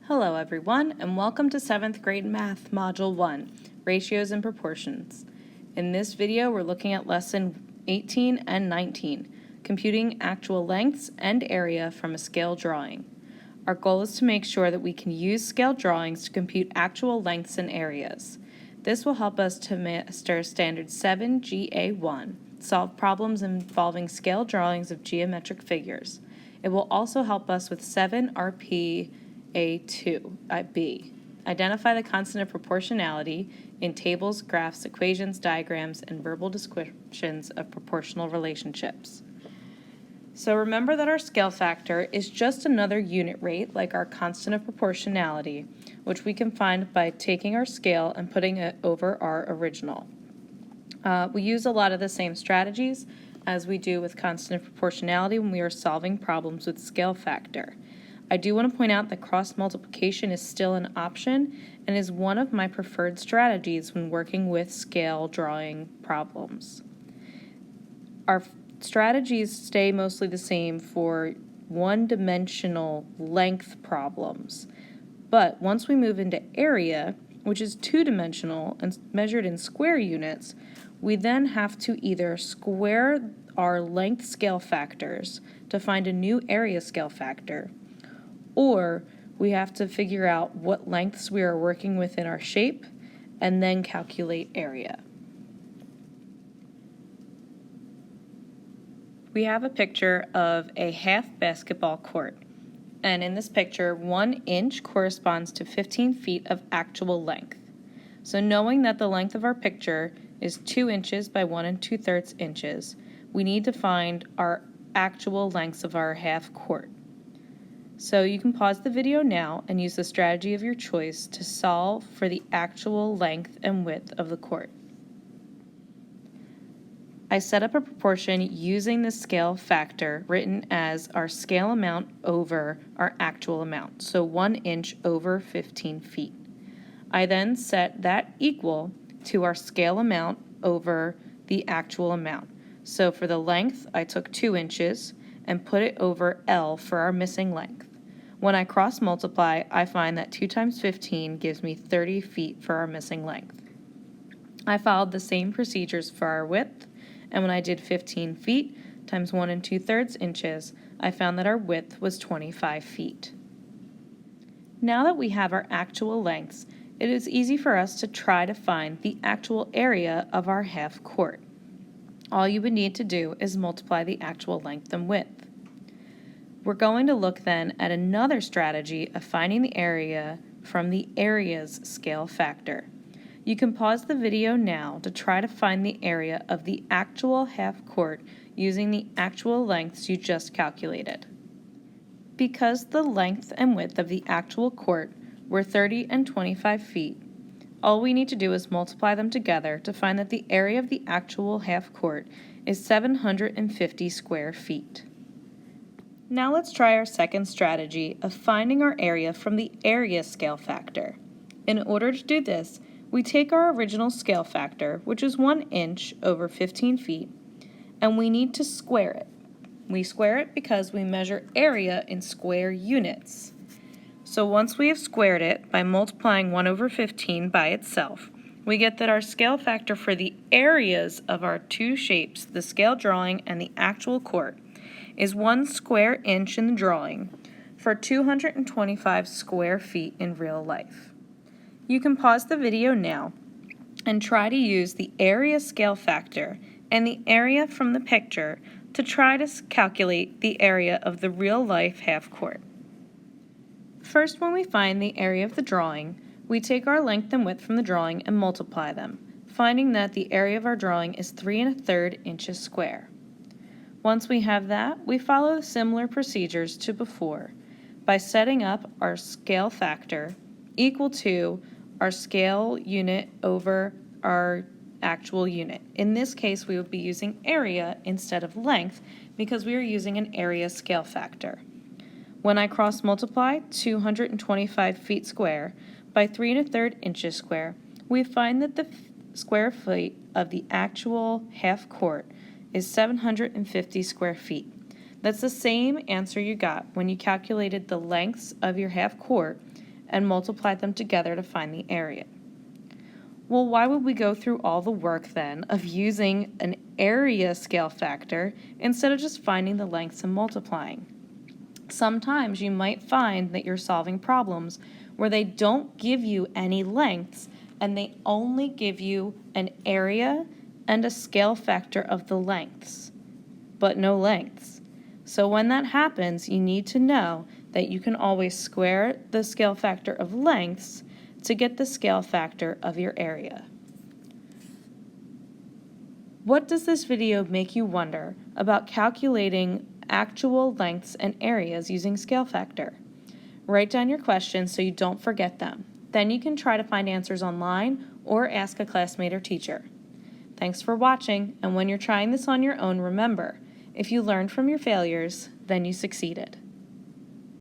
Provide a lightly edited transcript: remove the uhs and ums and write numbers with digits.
Hello everyone, and welcome to 7th grade Math Module 1, Ratios and Proportions. In this video, we're looking at Lesson 18 and 19, Computing Actual Lengths and Area from a Scale Drawing. Our goal is to make sure that we can use scale drawings to compute actual lengths and areas. This will help us to master Standard 7 GA1, solve problems involving scale drawings of geometric figures. It will also help us with 7 RP A2B. Identify the constant of proportionality in tables, graphs, equations, diagrams, and verbal descriptions of proportional relationships. So remember that our scale factor is just another unit rate like our constant of proportionality, which we can find by taking our scale and putting it over our original. We use a lot of the same strategies as we do with constant of proportionality when we are solving problems with scale factor. I do want to point out that cross multiplication is still an option and is one of my preferred strategies when working with scale drawing problems. Our strategies stay mostly the same for one-dimensional length problems, but once we move into area, which is two-dimensional and measured in square units, we then have to either square our length scale factors to find a new area scale factor, or we have to figure out what lengths we are working with in our shape and then calculate area. We have a picture of a half basketball court, and in this picture 1 inch corresponds to 15 feet of actual length. So knowing that the length of our picture is 2 inches by 1 2/3 inches, we need to find our actual lengths of our half court. So you can pause the video now and use the strategy of your choice to solve for the actual length and width of the court. I set up a proportion using the scale factor written as our scale amount over our actual amount, so 1 inch over 15 feet. I then set that equal to our scale amount over the actual amount. So for the length, I took 2 inches and put it over L for our missing length. When I cross multiply, I find that 2 times 15 gives me 30 feet for our missing length. I followed the same procedures for our width, and when I did 15 feet times 1 2/3 inches, I found that our width was 25 feet. Now that we have our actual lengths, it is easy for us to try to find the actual area of our half court. All you would need to do is multiply the actual length and width. We're going to look then at another strategy of finding the area from the area's scale factor. You can pause the video now to try to find the area of the actual half court using the actual lengths you just calculated. Because the length and width of the actual court were 30 and 25 feet, all we need to do is multiply them together to find that the area of the actual half court is 750 square feet. Now let's try our second strategy of finding our area from the area scale factor. In order to do this, we take our original scale factor, which is 1 inch over 15 feet, and we need to square it. We square it because we measure area in square units. So once we have squared it by multiplying 1 over 15 by itself, we get that our scale factor for the areas of our two shapes, the scale drawing and the actual court, is 1 square inch in the drawing for 225 square feet in real life. You can pause the video now and try to use the area scale factor and the area from the picture to try to calculate the area of the real life half court. First, when we find the area of the drawing, we take our length and width from the drawing and multiply them, finding that the area of our drawing is 3 1/3 inches square. Once we have that, we follow similar procedures to before by setting up our scale factor equal to our scale unit over our actual unit. In this case, we would be using area instead of length because we are using an area scale factor. When I cross multiply 225 feet square by 3 1/3 inches square, we find that the square feet of the actual half court is 750 square feet. That's the same answer you got when you calculated the lengths of your half court and multiply them together to find the area. Well, why would we go through all the work then of using an area scale factor instead of just finding the lengths and multiplying? Sometimes you might find that you're solving problems where they don't give you any lengths and they only give you an area and a scale factor of the lengths, but no lengths. So when that happens, you need to know that you can always square the scale factor of lengths to get the scale factor of your area. What does this video make you wonder about calculating actual lengths and areas using scale factor? Write down your questions so you don't forget them. Then you can try to find answers online or ask a classmate or teacher. Thanks for watching, and when you're trying this on your own, remember, if you learned from your failures, then you succeeded.